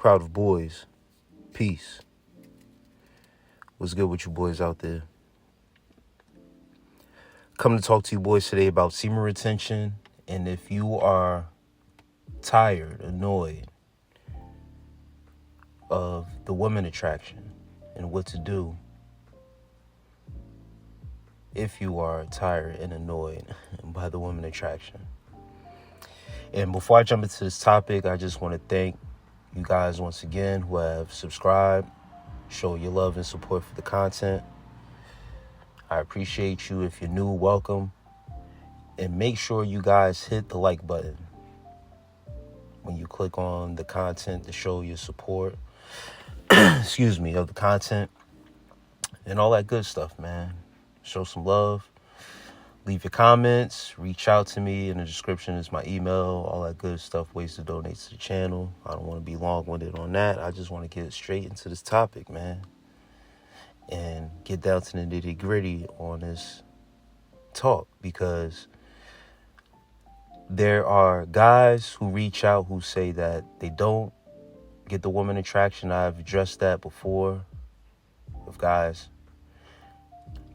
crowd of boys. Peace. What's good with you boys out there? Coming to talk to you boys today about semen retention, and if you are tired, annoyed of the woman attraction and what to do if you are tired and annoyed by the woman attraction. And before I jump into this topic, I just want to thank you guys once again who have subscribed, show your love and support for the content. I appreciate you. If you're new, welcome. And make sure you guys hit the like button when you click on the content to show your support, of the content and all that good stuff, man. Show some love. Leave your comments. Reach out to me. In the description is my email, all that good stuff, ways to donate to the channel. I don't want to be long-winded on that. I just want to get straight into this topic, man, and get down to the nitty-gritty on this talk, because there are guys who reach out who say that they don't get the woman attraction. I've addressed that before, of guys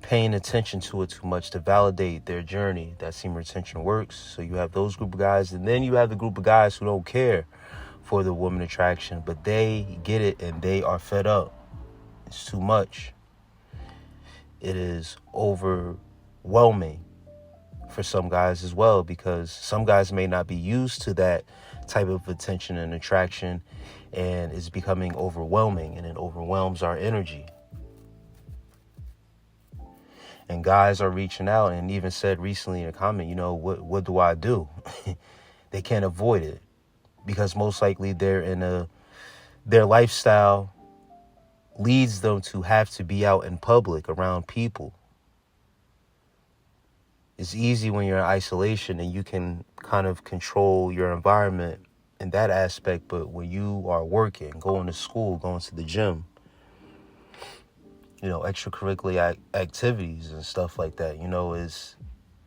paying attention to it too much to validate their journey, that semen retention works. So you have those group of guys, and then you have the group of guys who don't care for the woman attraction, but they get it and they are fed up. It's too much. It is overwhelming for some guys as well, because some guys may not be used to that type of attention and attraction, and it's becoming overwhelming, and it overwhelms our energy. And guys are reaching out and even said recently in a comment, what do I do? They can't avoid it, because most likely their lifestyle leads them to have to be out in public around people. It's easy when you're in isolation and you can kind of control your environment in that aspect, but when you are working, going to school, going to the gym, extracurricular activities and stuff like that, is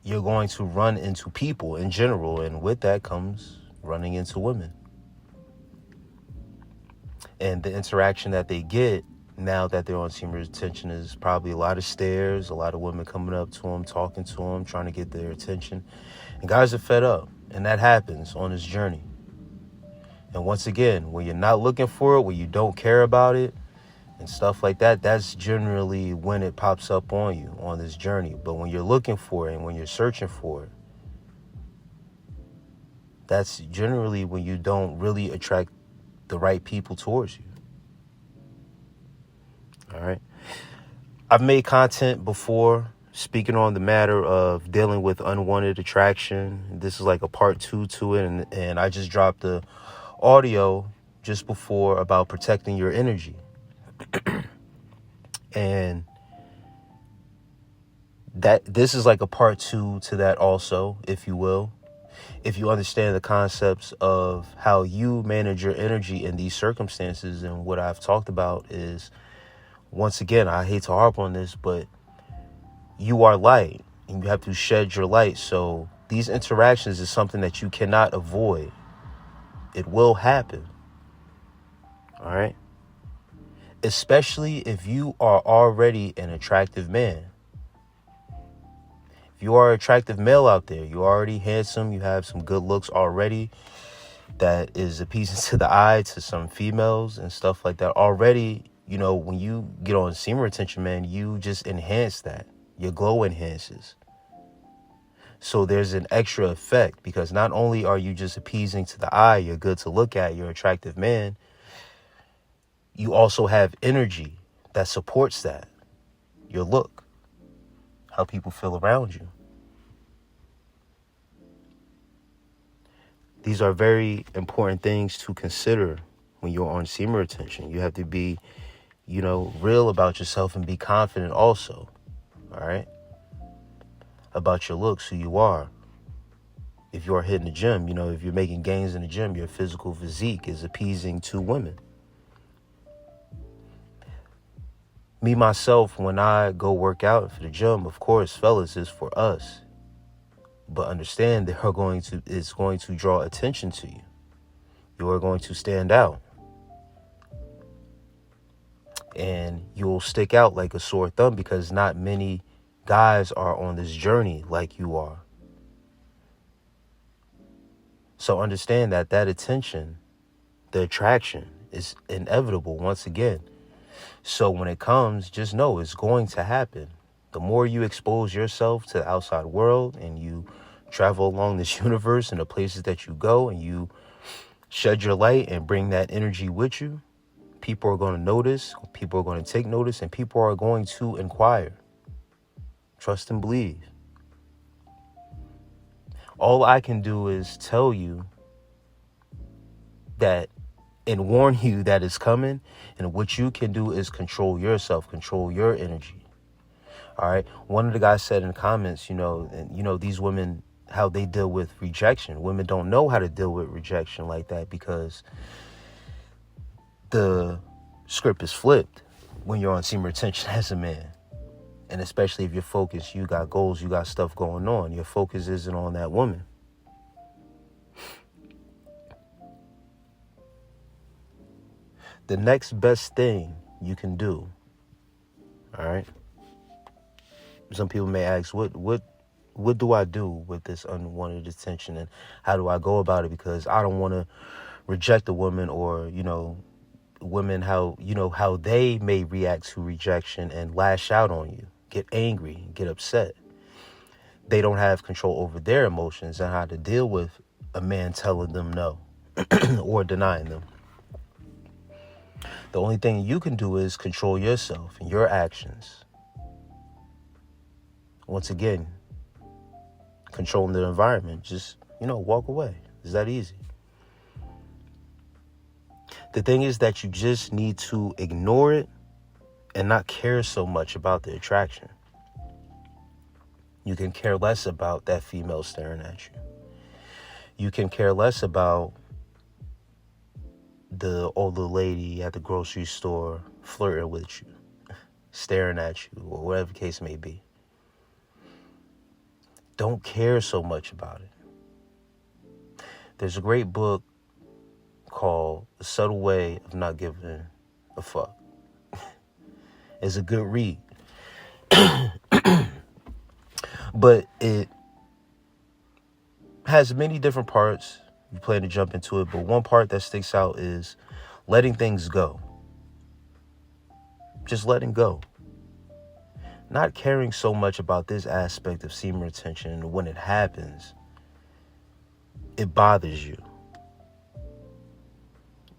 you're going to run into people in general, and with that comes running into women. And the interaction that they get now that they're on semen retention is probably a lot of stares, a lot of women coming up to them, talking to them, trying to get their attention. And guys are fed up, and that happens on this journey. And once again, when you're not looking for it, when you don't care about it and stuff like that, that's generally when it pops up on you on this journey. But when you're looking for it and when you're searching for it, that's generally when you don't really attract the right people towards you. All right. I've made content before speaking on the matter of dealing with unwanted attraction. This is like a part 2 to it. And I just dropped the audio just before about protecting your energy. And this is like a part 2 to that also, if you will. If you understand the concepts of how you manage your energy in these circumstances. And what I've talked about is, once again, I hate to harp on this, but you are light and you have to shed your light. So these interactions is something that you cannot avoid. It will happen. All right. Especially if you are already an attractive man. If you are an attractive male out there, you're already handsome, you have some good looks already that is appeasing to the eye to some females and stuff like that. Already, when you get on semen retention, man, you just enhance that. Your glow enhances. So there's an extra effect, because not only are you just appeasing to the eye, you're good to look at, you're an attractive man, you also have energy that supports that. Your look, how people feel around you. These are very important things to consider when you're on semen retention. You have to be, real about yourself and be confident also. All right. About your looks, who you are. If you are hitting the gym, if you're making gains in the gym, your physical physique is appeasing to women. Me, myself, when I go work out for the gym, of course, fellas, is for us. But understand it's going to draw attention to you. You are going to stand out. And you'll stick out like a sore thumb because not many guys are on this journey like you are. So understand that attention, the attraction, is inevitable once again. So when it comes, just know it's going to happen. The more you expose yourself to the outside world and you travel along this universe and the places that you go and you shed your light and bring that energy with you, people are going to notice, people are going to take notice, and people are going to inquire. Trust and believe. All I can do is tell you that and warn you that it's coming. And what you can do is control yourself, control your energy. All right. One of the guys said in the comments, these women, how they deal with rejection. Women don't know how to deal with rejection like that because the script is flipped when you're on semen retention as a man. And especially if you're focused, you got goals, you got stuff going on. Your focus isn't on that woman. The next best thing you can do, all right? Some people may ask, what do I do with this unwanted attention and how do I go about it? Because I don't want to reject a woman or, women, how they may react to rejection and lash out on you, get angry, get upset. They don't have control over their emotions and how to deal with a man telling them no or denying them. The only thing you can do is control yourself and your actions. Once again, controlling the environment. Just, walk away. It's that easy. The thing is that you just need to ignore it and not care so much about the attraction. You can care less about that female staring at you. You can care less about the older lady at the grocery store flirting with you, staring at you, or whatever the case may be. Don't care so much about it. There's a great book called The Subtle Way of Not Giving a Fuck. It's a good read. But it has many different parts. You plan to jump into it, but one part that sticks out is letting things go. Just letting go. Not caring so much about this aspect of semen retention, and when it happens, it bothers you.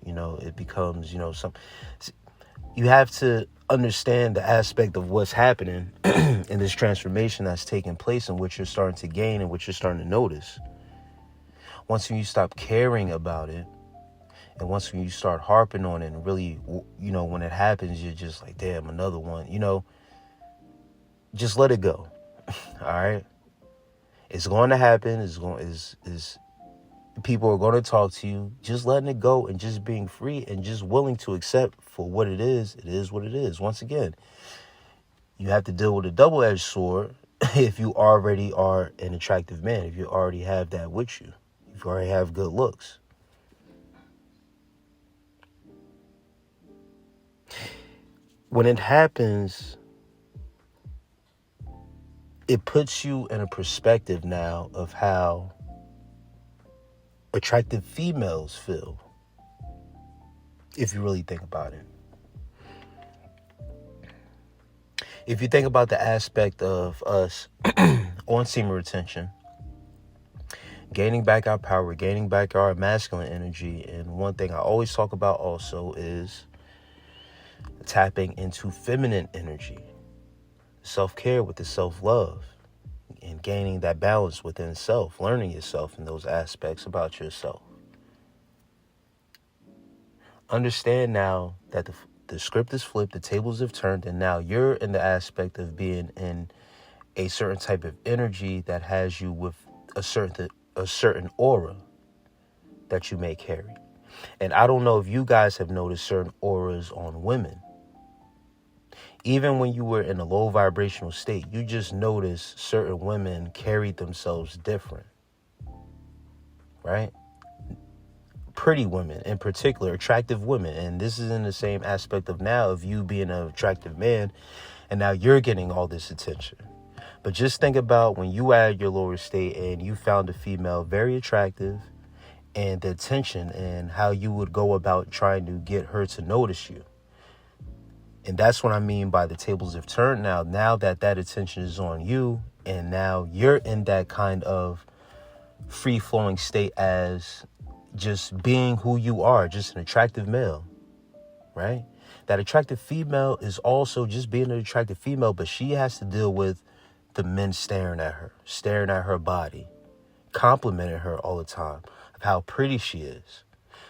It becomes, you have to understand the aspect of what's happening in this transformation that's taking place and what you're starting to gain and what you're starting to notice. Once you stop caring about it, and once you start harping on it and really, when it happens, you're just like, damn, another one, just let it go. All right. It's going to happen. People are going to talk to you. Just letting it go and just being free and just willing to accept for what it is. It is what it is. Once again, you have to deal with a double-edged sword if you already are an attractive man, if you already have that with you, if you already have good looks. When it happens, it puts you in a perspective now of how attractive females feel, if you really think about it. If you think about the aspect of us on semen retention, gaining back our power, gaining back our masculine energy, and one thing I always talk about also is tapping into feminine energy, self-care with the self-love, and gaining that balance within self, learning yourself in those aspects about yourself. Understand now that the script is flipped, the tables have turned, and now you're in the aspect of being in a certain type of energy that has you with a certain aura that you may carry. And I don't know if you guys have noticed certain auras on women. Even when you were in a low vibrational state, you just notice certain women carried themselves different, right? pretty women in particular, attractive women. And this is in the same aspect of now of you being an attractive man, and now you're getting all this attention. But just think about when you were at your lower state and you found a female very attractive, and the attention and how you would go about trying to get her to notice you. And that's what I mean by the tables have turned now. Now that attention is on you, and now you're in that kind of free-flowing state as just being who you are, just an attractive male, right? That attractive female is also just being an attractive female, but she has to deal with the men staring at her body, complimenting her all the time of how pretty she is.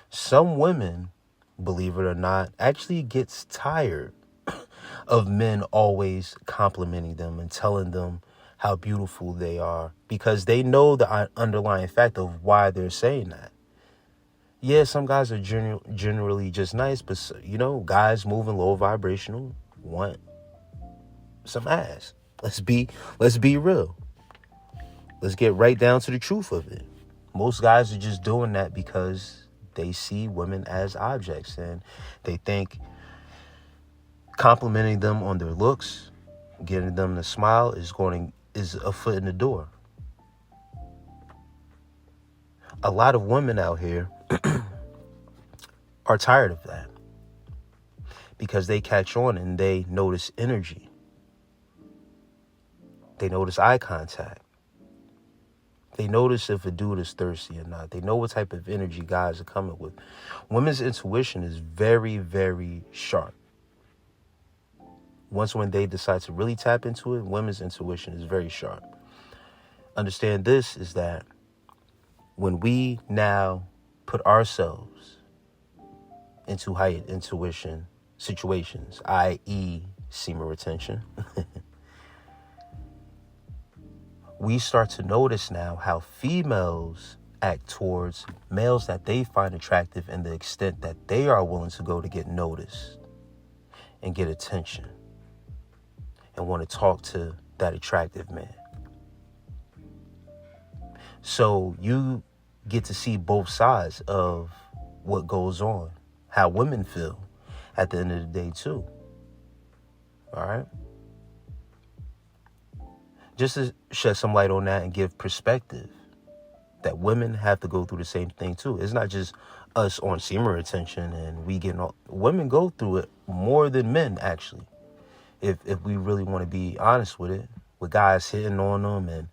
Some women, believe it or not, actually gets tired of men always complimenting them and telling them how beautiful they are, because they know the underlying fact of why they're saying that. Yeah, some guys are generally just nice, but guys moving low vibrational want some ass. Let's be real. Let's get right down to the truth of it. Most guys are just doing that because they see women as objects, and they think complimenting them on their looks, getting them to smile is a foot in the door. A lot of women out here are tired of that because they catch on and they notice energy. They notice eye contact. They notice if a dude is thirsty or not. They know what type of energy guys are coming with. Women's intuition is very, very sharp. When they decide to really tap into it, women's intuition is very sharp. Understand this is that when we now put ourselves into heightened intuition situations, i.e. semen retention, we start to notice now how females act towards males that they find attractive, and the extent that they are willing to go to get noticed and get attention and want to talk to that attractive man. So you get to see both sides of what goes on, how women feel at the end of the day too. All right? Just to shed some light on that and give perspective that women have to go through the same thing too. It's not just us on semen retention and we getting all. Women go through it more than men, actually. If we really want to be honest with it, with guys hitting on them and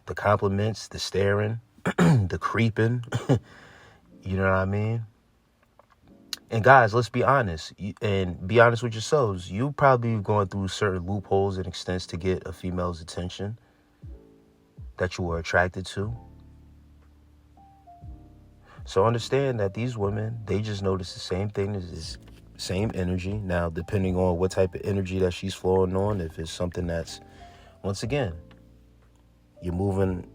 the compliments, the staring, the creeping, you know what I mean? And guys, let's be honest, and be honest with yourselves. You probably going through certain loopholes and extents to get a female's attention that you were attracted to. So understand that these women, they just notice the same thing, as same energy. Now, depending on what type of energy that she's flowing on, if it's something that's, once again, you're moving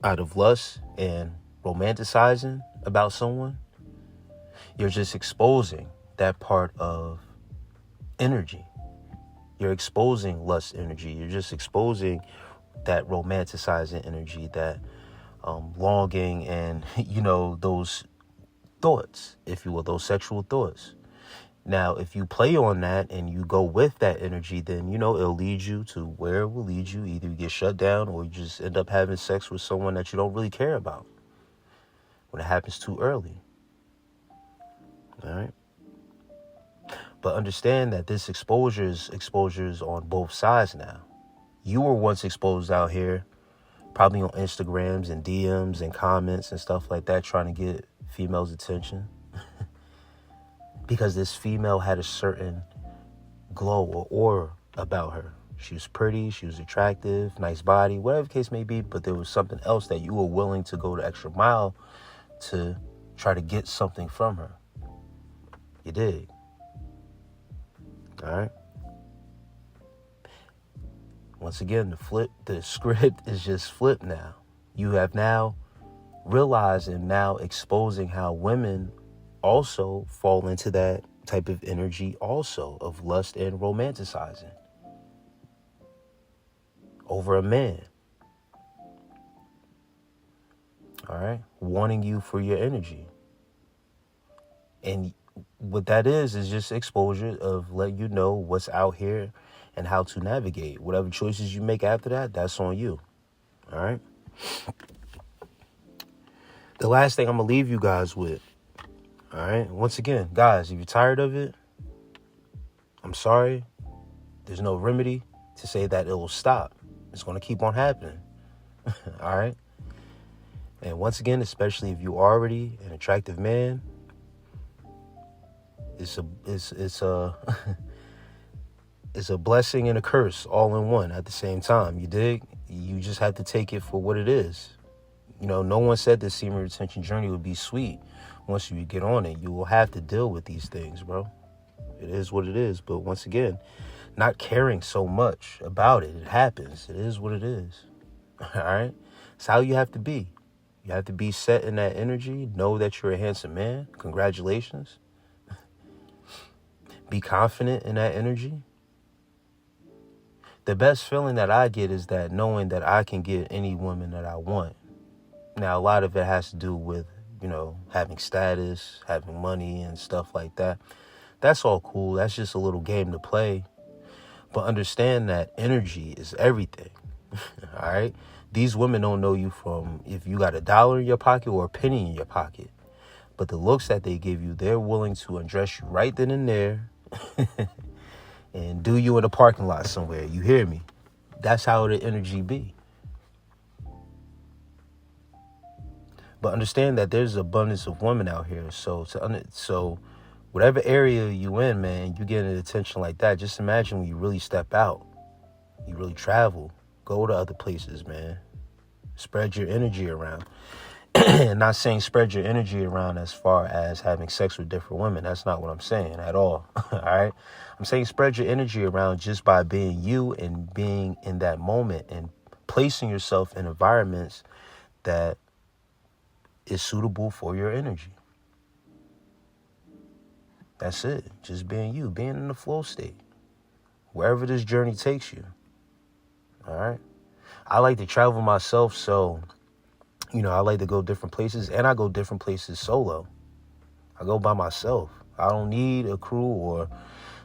out of lust and romanticizing about someone, you're just exposing that part of energy. You're exposing lust energy. You're just exposing that romanticizing energy, that longing and, those thoughts, if you will, those sexual thoughts. Now, if you play on that and you go with that energy, then, it'll lead you to where it will lead you. Either you get shut down or you just end up having sex with someone that you don't really care about when it happens too early. All right. But understand that this exposure is on both sides now. You were once exposed out here, probably on Instagrams and DMs and comments and stuff like that, trying to get females' attention. Because this female had a certain glow or aura about her. She was pretty, she was attractive, nice body, whatever the case may be, but there was something else that you were willing to go the extra mile to try to get something from her. You dig? All right? Once again, the script is just flipped now. You have now realized and now exposing how women also fall into that type of energy also of lust and romanticizing over a man. All right? Wanting you for your energy. And what that is just exposure of letting you know what's out here and how to navigate. Whatever choices you make after that, that's on you. All right. The last thing I'm going to leave you guys with. All right. Once again, guys, if you're tired of it, I'm sorry. There's no remedy to say that it will stop. It's going to keep on happening. All right. And once again, especially if you're already an attractive man, it's a it's a blessing and a curse all in one at the same time. You dig? You just have to take it for what it is. You know, no one said the semen retention journey would be sweet. Once you get on it, you will have to deal with these things, bro. It is what it is. But once again, not caring so much about it. It happens. It is what it is. All right? It's how you have to be. You have to be set in that energy. Know that you're a handsome man. Congratulations. Be confident in that energy. The best feeling that I get is that knowing that I can get any woman that I want. Now, a lot of it has to do with, you know, having status, having money and stuff like that. That's all cool. That's just a little game to play. But understand that energy is everything. All right? These women don't know you from if you got $1 in your pocket or a penny in your pocket. But the looks that they give you, they're willing to undress you right then and there and do you in a parking lot somewhere. You hear me? That's how the energy be. But understand that there's abundance of women out here. So whatever area you in, man, you get an attention like that. Just imagine when you really step out, you really travel, go to other places, man. Spread your energy around. And not saying spread your energy around as far as having sex with different women. That's not what I'm saying at all. All right. I'm saying spread your energy around just by being you and being in that moment and placing yourself in environments that is suitable for your energy. That's it. Just being you, being in the flow state, wherever this journey takes you. All right. I like to travel myself, so, you know, I like to go different places, and I go different places solo. I go by myself. I don't need a crew or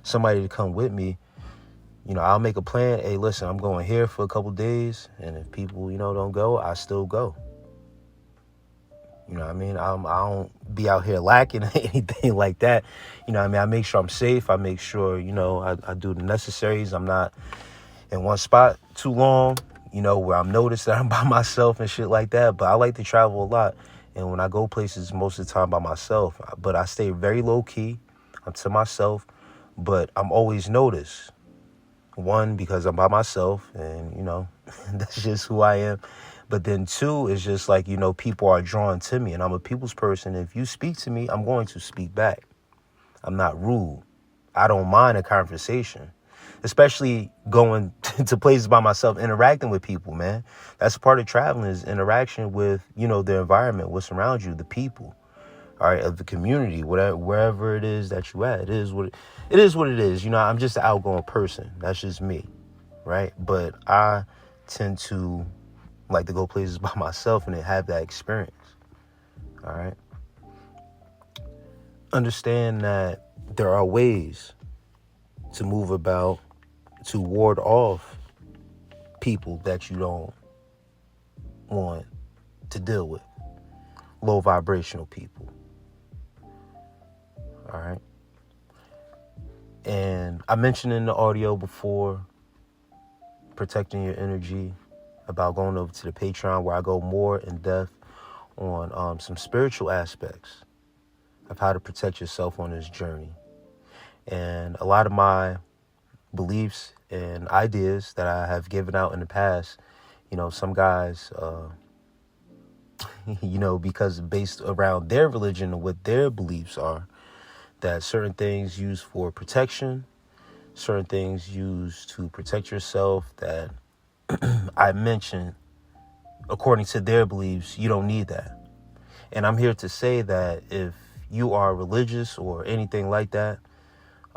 somebody to come with me. You know, I'll make a plan. Hey, listen, I'm going here for a couple days, and if people, you know, don't go, I still go. You know what I mean? I don't be out here lacking anything like that. You know what I mean? I make sure I'm safe. I make sure, you know, I do the necessaries. I'm not in one spot too long, you know, where I'm noticed that I'm by myself and shit like that. But I like to travel a lot. And when I go places, most of the time by myself. But I stay very low key. I'm to myself. But I'm always noticed. One, because I'm by myself and, you know, that's just who I am. But then two, is just like, you know, people are drawn to me and I'm a people's person. If you speak to me, I'm going to speak back. I'm not rude. I don't mind a conversation, especially going to places by myself, interacting with people, man. That's part of traveling is interaction with, you know, the environment, what's around you, the people, all right, of the community, whatever, wherever it is that you at. It is what it is. You know, I'm just an outgoing person. That's just me, right? But I tend to like to go places by myself and then have that experience. All right. Understand that there are ways to move about, to ward off people that you don't want to deal with. Low vibrational people. All right. And I mentioned in the audio before, protecting your energy, about going over to the Patreon where I go more in depth on some spiritual aspects of how to protect yourself on this journey. And a lot of my beliefs and ideas that I have given out in the past, you know, some guys, you know, because based around their religion and what their beliefs are, that certain things used for protection, certain things used to protect yourself that I mentioned, according to their beliefs, you don't need that. And I'm here to say that if you are religious or anything like that,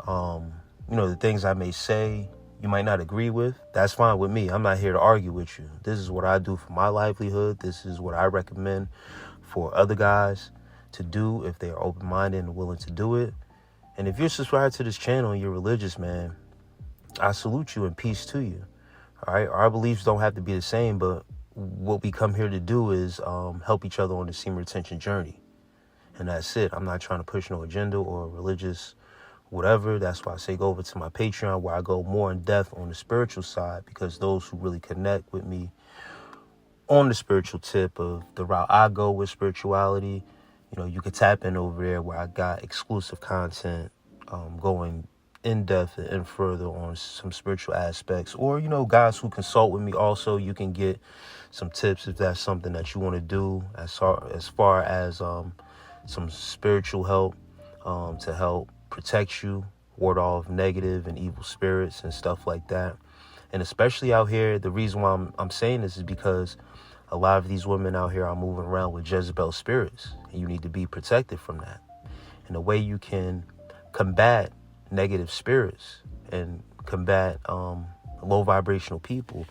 you know, the things I may say you might not agree with, that's fine with me. I'm not here to argue with you. This is what I do for my livelihood. This is what I recommend for other guys to do if they are open-minded and willing to do it. And if you're subscribed to this channel and you're religious, man, I salute you and peace to you. All right, our beliefs don't have to be the same, but what we come here to do is help each other on the semen retention journey. And that's it. I'm not trying to push no agenda or religious whatever. That's why I say go over to my Patreon, where I go more in depth on the spiritual side, because those who really connect with me on the spiritual tip of the route I go with spirituality, you could tap in over there where I got exclusive content going in depth and further on some spiritual aspects. Or, guys who consult with me also, you can get some tips if that's something that you want to do as far as some spiritual help to help protect you, ward off negative and evil spirits and stuff like that. And especially out here, the reason why I'm saying this is because a lot of these women out here are moving around with Jezebel spirits, and you need to be protected from that. And the way you can combat negative spirits and combat low vibrational people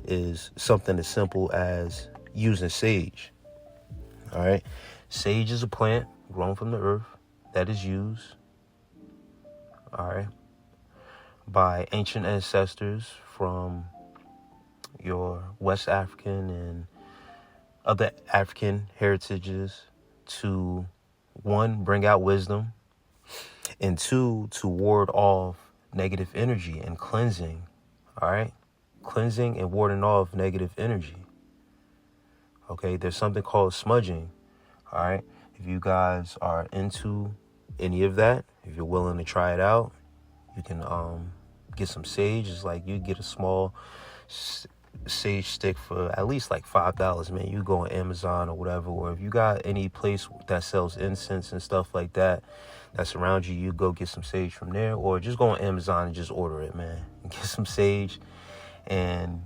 is something as simple as using sage. All right. Sage is a plant grown from the earth that is used, all right, by ancient ancestors from your West African and other African heritages to, one, bring out wisdom, and two, to ward off negative energy and cleansing, all right? Cleansing and warding off negative energy. Okay, there's something called smudging, all right? If you guys are into any of that, if you're willing to try it out, you can get some sage. It's like you get a small sage stick for at least like $5, man. You go on Amazon or whatever, or if you got any place that sells incense and stuff like that that's around you, you go get some sage from there, or just go on Amazon and just order it, man. Get some sage. And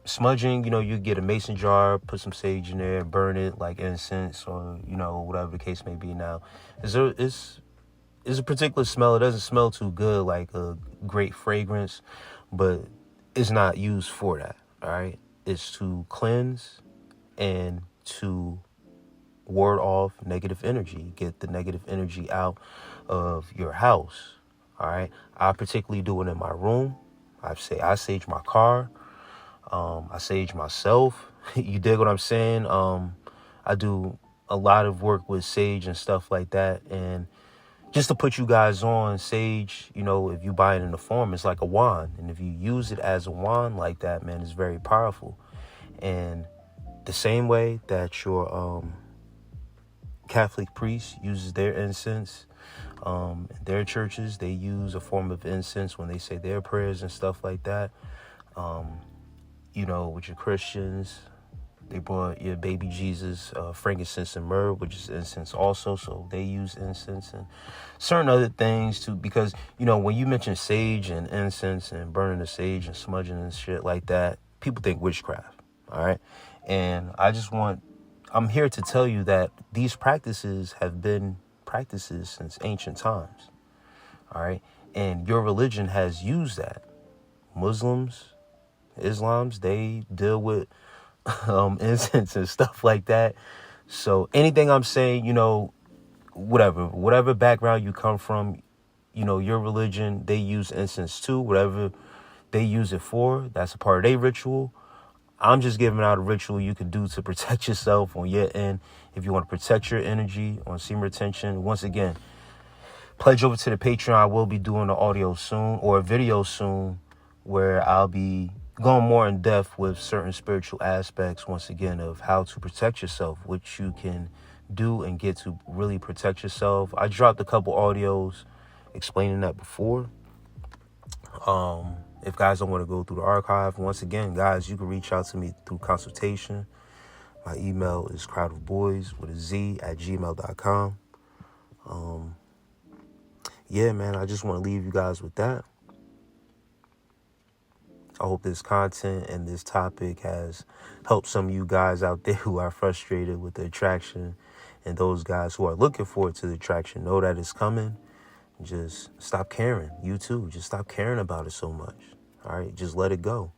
smudging, you get a mason jar, put some sage in there, burn it like incense, or whatever the case may be. Now, it's a particular smell. It doesn't smell too good, like a great fragrance, but it's not used for that. All right, it's to cleanse and to ward off negative energy, get the negative energy out of your house. All right, I particularly do it in my room. I sage my car. I sage myself. You dig what I'm saying? I do a lot of work with sage and stuff like that. And just to put you guys on, sage, if you buy it in the form, it's like a wand. And if you use it as a wand like that, man, it's very powerful. And the same way that your Catholic priest uses their incense, their churches, they use a form of incense when they say their prayers and stuff like that. With your Christians, they brought your baby Jesus frankincense and myrrh, which is incense also. So they use incense and certain other things too, because, when you mention sage and incense and burning the sage and smudging and shit like that, people think witchcraft. All right. And I'm here to tell you that these practices have been practices since ancient times. All right. And your religion has used that. Muslims, Islams, they deal with incense and stuff like that. So anything I'm saying, whatever background you come from, your religion, they use incense too. Whatever they use it for, that's a part of their ritual. I'm just giving out a ritual you can do to protect yourself on your end. If you want to protect your energy on semen retention, once again, pledge over to the Patreon. I will be doing an audio soon, or a video soon, where I'll be going more in depth with certain spiritual aspects, once again, of how to protect yourself, what you can do and get to really protect yourself. I dropped a couple audios explaining that before. If guys don't want to go through the archive, once again, guys, you can reach out to me through consultation. My email is crowdofboys@gmail.com. Yeah, man, I just want to leave you guys with that. I hope this content and this topic has helped some of you guys out there who are frustrated with the attraction, and those guys who are looking forward to the attraction know that it's coming. Just stop caring. You too. Just stop caring about it so much. All right. Just let it go.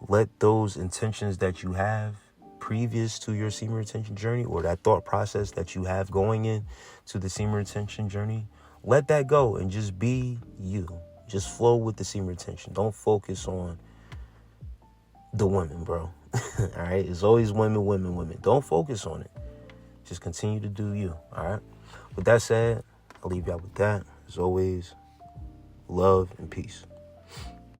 Let those intentions that you have previous to your semen retention journey, or that thought process that you have going in to the semen retention journey, let that go and just be you. Just flow with the semen retention. Don't focus on the women, bro. All right? It's always women, women, women. Don't focus on it. Just continue to do you. All right? With that said, I'll leave y'all with that. As always, love and peace.